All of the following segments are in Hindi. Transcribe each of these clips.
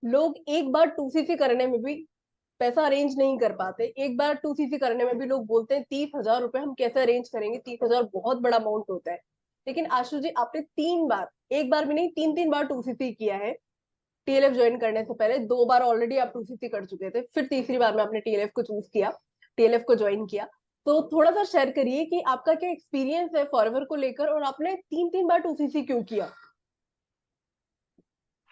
लोग एक बार 2cc करने में भी पैसा अरेंज नहीं कर पाते। एक बार 2cc करने में भी लोग बोलते हैं 30,000 रुपए हम कैसे अरेंज करेंगे, 30,000 बहुत बड़ा अमाउंट होता है। लेकिन आशु जी, आपने 3 बार, एक बार भी नहीं, 3 3 बार 2cc किया है। टीएलएफ ज्वाइन करने से पहले 2 बार ऑलरेडी आप 2cc कर चुके थे, फिर तीसरी बार में आपने टीएलएफ को चूज किया, टीएलएफ को ज्वाइन किया। तो थोड़ा सा शेयर करिए कि आपका क्या एक्सपीरियंस है फॉरएवर को लेकर, और आपने 3 3 बार 2cc क्यों किया।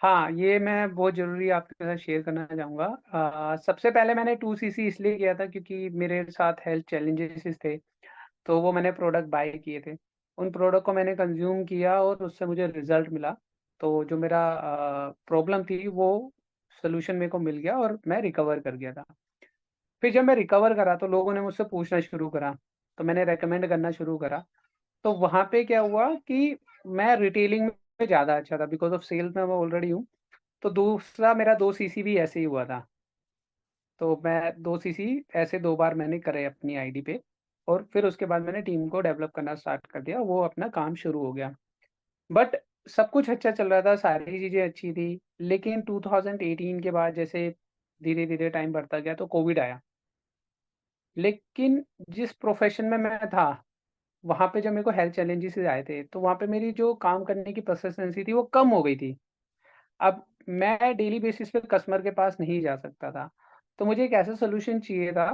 हाँ, ये मैं बहुत ज़रूरी आपके साथ शेयर करना चाहूँगा। सबसे पहले मैंने 2 सीसी इसलिए किया था क्योंकि मेरे साथ हेल्थ चैलेंजेस थे, तो वो मैंने प्रोडक्ट बाय किए थे। उन प्रोडक्ट को मैंने कंज़्यूम किया और उससे मुझे रिज़ल्ट मिला। तो जो मेरा प्रॉब्लम थी वो सॉल्यूशन मेरे को मिल गया और मैं रिकवर कर गया था। फिर जब मैं रिकवर करा तो लोगों ने मुझसे पूछना शुरू करा, तो मैंने रिकमेंड करना शुरू करा। तो वहाँ पे क्या हुआ कि मैं रिटेलिंग में ज़्यादा अच्छा था, बिकॉज़ ऑफ सेल्स में मैं ऑलरेडी हूँ। तो दूसरा मेरा 2 सीसी भी ऐसे ही हुआ था। तो मैं 2 सीसी ऐसे 2 बार मैंने करे अपनी आईडी पे और फिर उसके बाद मैंने टीम को डेवलप करना स्टार्ट कर दिया, वो अपना काम शुरू हो गया। बट सब कुछ अच्छा चल रहा था, सारी चीज़ें अच्छी थी, लेकिन 2018 के बाद जैसे धीरे-धीरे टाइम बढ़ता गया तो कोविड आया। लेकिन जिस प्रोफ़ेशन में मैं था, वहाँ पे जब मेरे को हेल्थ चैलेंजेस आए थे, तो वहाँ पे मेरी जो काम करने की परसिस्टेंसी थी, वो कम हो गई थी। अब मैं डेली बेसिस पे कस्टमर के पास नहीं जा सकता था। तो मुझे एक ऐसा सॉल्यूशन चाहिए था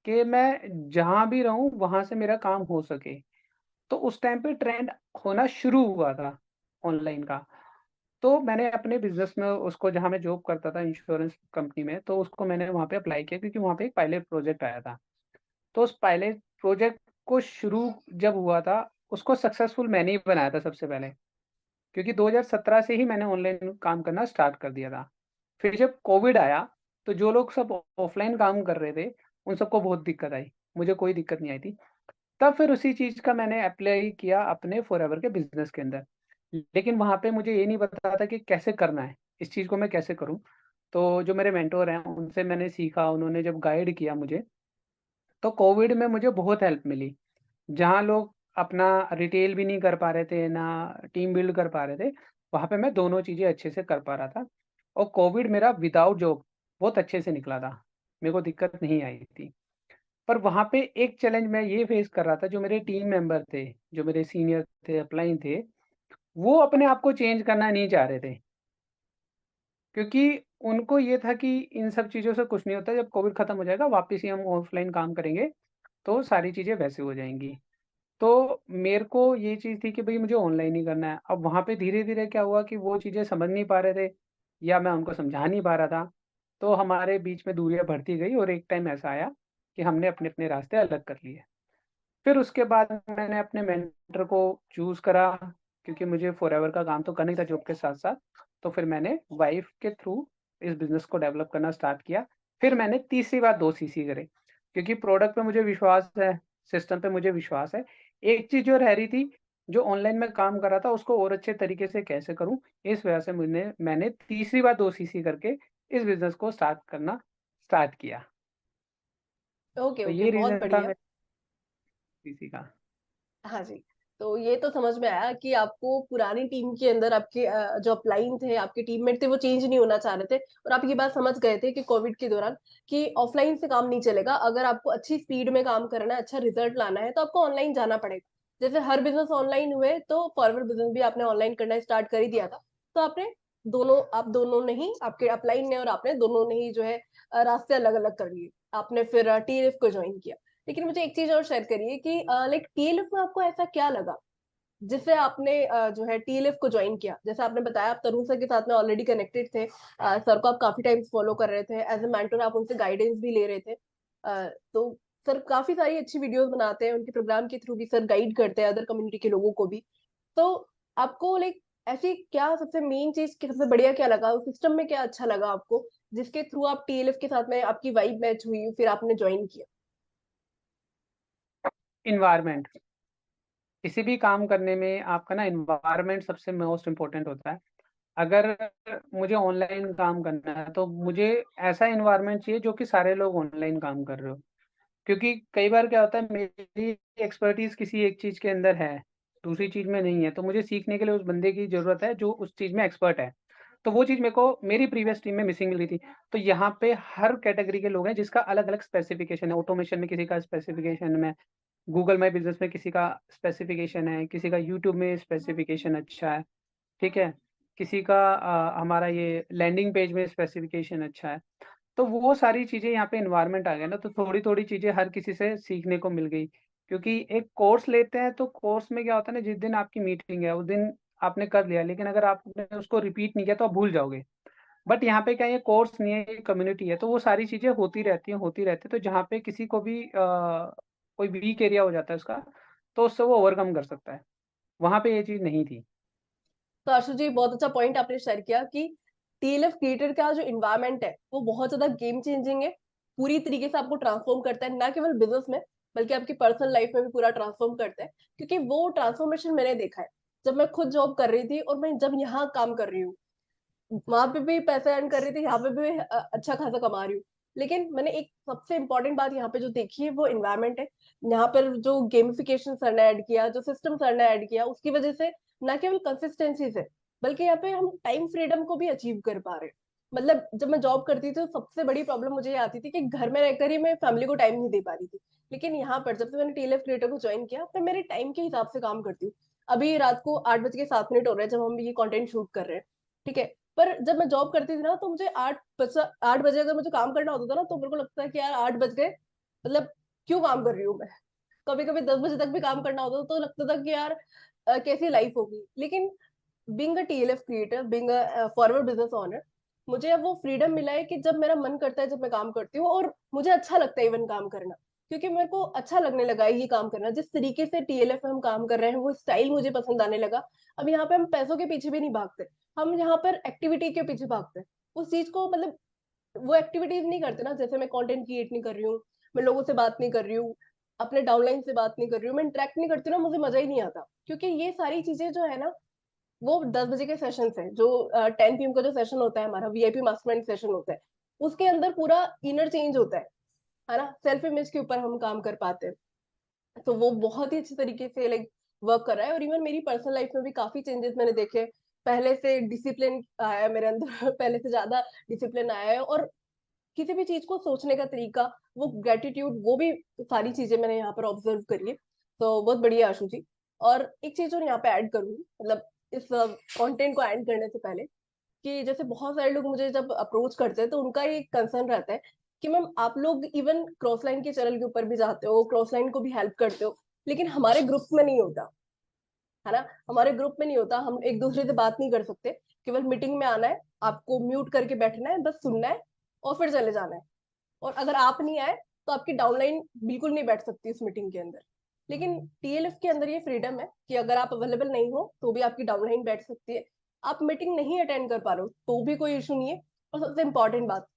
कि मैं जहाँ भी रहूँ वहाँ से मेरा काम हो सके। तो उस टाइम पे ट्रेंड होना शुरू हुआ था ऑनलाइन का। तो मैंने अपने बिज़नेस में उसको जहाँ मैं जॉब करता था इंश्योरेंस कंपनी में, तो उसको मैंने वहाँ पे अप्लाई किया क्योंकि वहाँ पे एक पायलट प्रोजेक्ट आया था। तो उस पायलट प्रोजेक्ट को शुरू जब हुआ था, उसको सक्सेसफुल मैंने ही बनाया था सबसे पहले। क्योंकि 2017 से ही मैंने ऑनलाइन काम करना स्टार्ट कर दिया था। फिर जब कोविड आया, तो जो लोग सब ऑफ़लाइन काम कर रहे थे, उन सबको बहुत दिक्कत आई। मुझे कोई दिक्कत नहीं आई थी। तब फिर उसी चीज़ का मैंने अप्लाई किया अपने फॉरएवर के बिज़नेस के अंदर। लेकिन वहाँ पे मुझे ये नहीं पता था कि कैसे करना है, इस चीज़ को मैं कैसे करूँ? तो जो मेरे मेंटर हैं, उनसे मैंने सीखा, उन्होंने जब गाइड किया मुझे, तो कोविड में मुझे बहुत हेल्प मिली। जहाँ लोग अपना रिटेल भी नहीं कर पा रहे थे, ना टीम बिल्ड कर पा रहे थे, वहाँ पे मैं दोनों चीज़ें अच्छे से कर पा रहा था और कोविड मेरा विदाउट जॉब बहुत अच्छे से निकला था। मेरे को दिक्कत नहीं आई थी। पर वहाँ पे एक चैलेंज मैं ये फेस कर रहा था, जो मेरे टीम मेंबर थे, जो मेरे सीनियर थे, अपलाइन थे, वो अपने आप को चेंज करना नहीं चाह रहे थे। क्योंकि उनको ये था कि इन सब चीज़ों से कुछ नहीं होता, जब कोविड खत्म हो जाएगा वापस ही हम ऑफलाइन काम करेंगे, तो सारी चीज़ें वैसे हो जाएँगी। तो मेरे को ये चीज़ थी कि भई मुझे ऑनलाइन ही करना है। अब वहाँ पे धीरे-धीरे क्या हुआ कि वो चीज़ें समझ नहीं पा रहे थे या मैं उनको समझा नहीं पा रहा था। तो हमारे बीच में दूरियाँ बढ़ती गई और एक टाइम ऐसा आया कि हमने अपने-अपने रास्ते अलग कर लिए। फिर उसके बाद मैंने अपने मेंटर को चूज़ करा क्योंकि मुझे फॉरएवर का काम तो करना ही था जॉब के साथ-साथ। तो फिर मैंने वाइफ़ के थ्रू इस बिज़नेस को डेवलप करना स्टार्ट किया। फिर मैंने तीसरी बार 2 सीसी करे क्योंकि प्रोडक्ट पे मुझे विश्वास है, सिस्टम पे मुझे विश्वास है। एक चीज़ जो रह रही थी, जो ऑनलाइन में काम कर रहा था उसको और अच्छे तरीके से कैसे करूँ, इस वजह से मैंने तीसरी बार 2 सीसी करके इस बिज़नेस को स्टार्ट किया। ओके, तो ओके, ये बहुत रीज़न था बढ़िया। मेरे सीसी का। हाँ जी। तो ये तो समझ में आया कि आपको पुरानी टीम के अंदर आपके जो अपलाइन थे, आपके टीममेट थे, वो चेंज नहीं होना चाह रहे थे, और आप ये बात समझ गए थे कि कोविड के दौरान कि ऑफलाइन से काम नहीं चलेगा। अगर आपको अच्छी स्पीड में काम करना है, अच्छा रिजल्ट लाना है, तो आपको ऑनलाइन जाना पड़ेगा। जैसे हर बिज़नेस ऑनलाइन हुए, तो फॉरवर्ड बिज़नेस भी आपने ऑनलाइन करना स्टार्ट कर ही दिया था। तो आप दोनों ने ही, आपके अपलाइन ने और आपने दोनों ने ही जो है रास्ते अलग-अलग कर लिए। आपने फिर टीएलएफ को जॉइन किया। लेकिन मुझे एक चीज़ और शेयर करिए कि लाइक टीएलएफ में आपको ऐसा क्या लगा, जिससे आपने जो है टीएलएफ को जॉइन किया? जैसे आपने बताया आप तरुण सर के साथ में ऑलरेडी कनेक्टेड थे। सर को आप काफ़ी टाइम से फॉलो कर रहे थे। एज़ अ मेंटर आप उनसे गाइडेंस भी ले रहे थे। तो सर काफ़ी सारी अच्छी वीडियोज़ बनाते हैं, उनके प्रोग्राम के थ्रू भी सर गाइड करते हैं अदर कम्युनिटी के लोगों को भी। तो आपको लाइक ऐसी क्या सबसे मेन चीज़, कि सबसे बढ़िया क्या लगा? उस सिस्टम में क्या अच्छा लगा आपको, जिसके थ्रू आप टीएलएफ के साथ में आपकी वाइब मैच हुई, फिर आपने जॉइन किया? एनवायरनमेंट किसी भी काम करने में आपका ना एनवायरनमेंट सबसे मोस्ट इम्पोर्टेंट होता है। अगर मुझे ऑनलाइन काम करना है तो मुझे ऐसा एनवायरनमेंट चाहिए जो कि सारे लोग ऑनलाइन काम कर रहे हो। क्योंकि कई बार क्या होता है मेरी एक्सपर्टीज़ किसी एक चीज़ के अंदर है, दूसरी चीज़ में नहीं है, तो मुझे सीखने के लिए उस बंदे की ज़रूरत है जो उस चीज़ में एक्सपर्ट है। तो वो चीज़ मेरे को मेरी प्रीवियस टीम में मिसिंग मिल रही थी। तो यहाँ पे हर कैटेगरी के लोग हैं जिसका अलग-अलग स्पेसिफ़िकेशन है। ऑटोमेशन में किसी का स्पेसिफ़िकेशन है, गूगल माय बिज़नेस में किसी का स्पेसिफ़िकेशन है, किसी का यूट्यूब में स्पेसिफ़िकेशन अच्छा है, ठीक है? किसी का हमारा ये लैंडिंग पेज में स्पेसिफ़िकेशन अच्छा है। तो वो सारी चीज़ें यहाँ पे एनवायरनमेंट आ गया ना, तो थोड़ी-थोड़ी चीज़ें हर किसी से सीखने को मिल गई। क्योंकि एक कोर्स लेते हैं तो कोर्स में क्या होता है ना, जिस दिन आपकी मीटिंग है, उस दिन आपने कर लिया, लेकिन अगर आपने उसको रिपीट नहीं किया तो आप भूल जाओगे। बट यहाँ पे क्या है, ये कोर्स नहीं है, ये कम्युनिटी है, तो वो सारी चीज़ें होती रहती हैं, तो जहाँ पे किसी को भी कोई वीक एरिया हो जाता है उसका, तो उससे वो ओवरकम कर सकता है। वहाँ पे ये चीज़ नहीं थी। तो आशु जी, बहुत अच्छा पॉइंट आपने शेयर किया कि टीएलएफ क्रिएटर का जो इन्वायरमेंट है वो बहुत ज्यादा गेम चेंजिंग है, पूरी तरीके से आपको ट्रांसफॉर्म करता है, ना केवल बिजनेस में बल्कि आपकी पर्सनल लाइफ में भी पूरा ट्रांसफॉर्म करता है। क्योंकि वो ट्रांसफॉर्मेशन मैंने देखा है जब मैं खुद जॉब कर रही थी और मैं जब यहाँ काम कर रही हूँ, वहां पे भी पैसा अर्न कर रही थी, यहाँ पे भी अच्छा खासा कमा रही हूँ। लेकिन मैंने एक सबसे इम्पोर्टेंट बात यहाँ पे जो देखी है वो इन्वायरमेंट है। यहाँ पर जो गेमिफिकेशन सर ने ऐड किया, जो सिस्टम सर ने ऐड किया, उसकी वजह से न केवल कंसिस्टेंसी से बल्कि यहाँ पे हम टाइम फ्रीडम को भी अचीव कर पा रहे हैं। मतलब जब मैं जॉब करती थी तो सबसे बड़ी प्रॉब्लम मुझे ये आती थी कि घर में रहकर ही मैं फैमिली को टाइम नहीं दे पा रही थी। लेकिन यहाँ पर जब से मैंने टीएलएफ क्रिएटर को ज्वाइन किया, मैं मेरे टाइम के हिसाब से काम करती हूँ। अभी रात को 8 बज के 7 मिनट हो रहे हैं जब हम ये कंटेंट शूट कर रहे हैं, ठीक है। पर जब मैं जॉब करती थी ना तो मुझे 8 बजे अगर मुझे काम करना होता था ना तो मेरे को लगता है कि यार 8 बज गए, मतलब क्यों काम कर रही हूँ मैं। कभी कभी 10 बजे तक भी काम करना होता था तो लगता था कि यार कैसी लाइफ होगी। लेकिन being a TLF creator, being a forward business owner, मुझे अब वो फ्रीडम मिला है कि जब मेरा मन करता है, जब मैं काम करती हूँ और मुझे अच्छा लगता है इवन काम करना, क्योंकि मेरे को अच्छा लगने लगा है ये काम करना। जिस तरीके से टीएलएफ में हम काम कर रहे हैं वो स्टाइल मुझे पसंद आने लगा। अब यहाँ पे हम पैसों के पीछे भी नहीं भागते, हम यहाँ पर एक्टिविटी के पीछे भागते हैं। उस चीज को मतलब वो एक्टिविटीज नहीं करते ना, जैसे मैं कंटेंट क्रिएट नहीं कर रही हूँ, मैं लोगों से बात नहीं कर रही हूँ, अपने डाउनलाइन से बात नहीं कर रही हूँ, मैं इंटरेक्ट नहीं करती हूँ ना, मुझे मजा ही नहीं आता। क्योंकि ये सारी चीजें जो है ना, वो 10 बजे के सेशन है, जो 10 PM का जो सेशन होता है हमारा वीआईपी मास्टरमाइंड सेशन होता है, उसके अंदर पूरा इनर चेंज होता है ना। सेल्फ इमेज के ऊपर हम काम कर पाते हैं। तो वो बहुत ही अच्छे तरीके से लाइक वर्क कर रहा है। और इवन मेरी पर्सनल लाइफ में भी काफी चेंजेस मैंने देखे। पहले से डिसिप्लिन आया है मेरे अंदर पहले से ज्यादा डिसिप्लिन आया है। और किसी भी चीज को सोचने का तरीका, वो ग्रेटिट्यूड, वो भी सारी चीजें मैंने यहाँ पर ऑब्जर्व करी है। तो बहुत बढ़िया आशु जी। और एक चीज और यहाँ पे ऐड करूंगी, मतलब इस कंटेंट को ऐड करने से पहले, कि जैसे बहुत सारे लोग मुझे जब अप्रोच करते हैं तो उनका एक कंसर्न रहता है कि मैम आप लोग इवन क्रॉस लाइन के चैनल के ऊपर भी जाते हो, क्रॉस लाइन को भी हेल्प करते हो, लेकिन हमारे ग्रुप में नहीं होता, है ना। हमारे ग्रुप में नहीं होता, हम एक दूसरे से बात नहीं कर सकते। केवल मीटिंग में आना है, आपको म्यूट करके बैठना है, बस सुनना है और फिर चले जाना है। और अगर आप नहीं आए तो आपकी डाउनलाइन बिल्कुल नहीं बैठ सकती उस मीटिंग के अंदर। लेकिन टीएलएफ के अंदर ये फ्रीडम है कि अगर आप अवेलेबल नहीं हो तो भी आपकी डाउनलाइन बैठ सकती है। आप मीटिंग नहीं अटेंड कर पा रहे हो तो भी कोई इशू नहीं है। और सबसे इंपॉर्टेंट बात,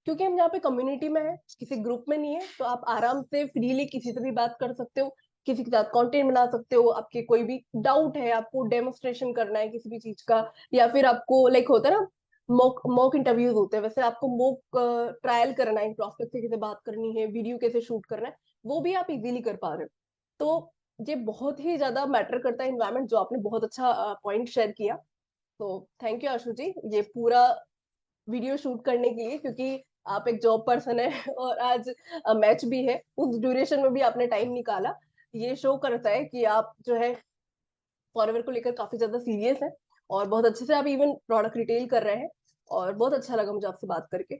क्योंकि हम यहाँ पे कम्युनिटी में है, किसी ग्रुप में नहीं है, तो आप आराम से फ्रीली किसी से भी बात कर सकते हो, किसी के साथ कंटेंट बना सकते हो। आपके कोई भी डाउट है, आपको डेमोस्ट्रेशन करना है किसी भी चीज का, या फिर आपको लाइक होता है ना, मॉक मॉक इंटरव्यूज होते हैं, वैसे आपको मॉक ट्रायल करना है, प्रॉस्पेक्ट से कैसे बात करनी है, वीडियो कैसे शूट करना है, वो भी आप इजीली कर पा रहे हो। तो ये बहुत ही ज्यादा मैटर करता है इन्वायरमेंट, जो आपने बहुत अच्छा पॉइंट शेयर किया। तो थैंक यू आशु जी, ये पूरा वीडियो शूट करने के लिए, क्योंकि आप एक जॉब पर्सन है और आज मैच भी है, उस ड्यूरेशन में भी आपने टाइम निकाला। ये शो करता है कि आप जो है फॉरएवर को लेकर काफी ज्यादा सीरियस है, और बहुत अच्छे से आप इवन प्रोडक्ट रिटेल कर रहे हैं। और बहुत अच्छा लगा मुझे आपसे बात करके।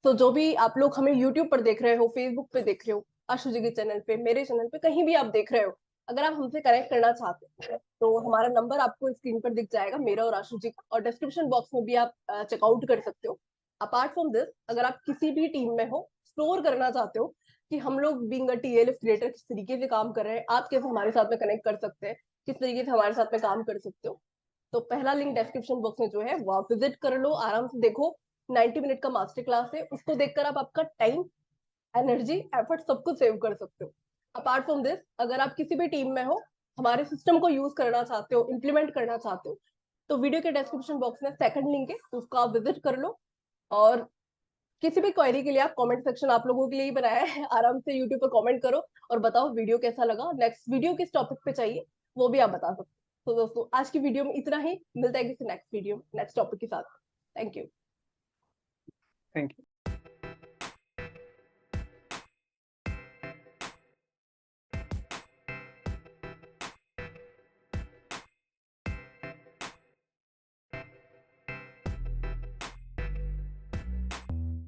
तो जो भी आप लोग हमें यूट्यूब पर देख रहे हो, फेसबुक पे देख रहे हो, आशु जी के चैनल पे, मेरे चैनल पे, कहीं भी आप देख रहे हो, अगर आप हमसे कनेक्ट करना चाहते हैं तो हमारा नंबर आपको स्क्रीन पर दिख जाएगा, मेरा और आशु जी का, और डिस्क्रिप्शन बॉक्स में भी आप चेकआउट कर सकते हो। अपार्ट फ्रॉम दिस, अगर आप किसी भी टीम में हो, एक्सप्लोर करना चाहते हो कि हम लोग बीइंग अ टीएलएफ क्रिएटर किस तरीके से काम कर रहे हैं, आप कैसे हमारे साथ में कनेक्ट कर सकते हैं, किस तरीके से हमारे साथ में काम कर सकते हो, तो पहला लिंक डिस्क्रिप्शन बॉक्स में जो है वो आप विजिट कर लो, आराम से देखो। 90 मिनट का मास्टर क्लास है, उसको देखकर आप आपका टाइम, एनर्जी, एफर्ट सब कुछ सेव कर सकते हो। अपार्ट फ्रॉम दिस, अगर आप किसी भी टीम में हो, हमारे सिस्टम को यूज करना चाहते हो, इम्प्लीमेंट करना चाहते हो, तो वीडियो के डिस्क्रिप्शन बॉक्स में सेकंड लिंक है, उसको आप विजिट कर लो। और किसी भी क्वेरी के लिए आप कमेंट सेक्शन आप लोगों के लिए ही बनाया है, आराम से यूट्यूब पर कमेंट करो और बताओ वीडियो कैसा लगा, नेक्स्ट वीडियो किस टॉपिक पे चाहिए, वो भी आप बता सकते हो। तो दोस्तों, आज की वीडियो में इतना ही, मिलता है किसी नेक्स्ट वीडियो नेक्स्ट टॉपिक के साथ। Thank you. Thank you.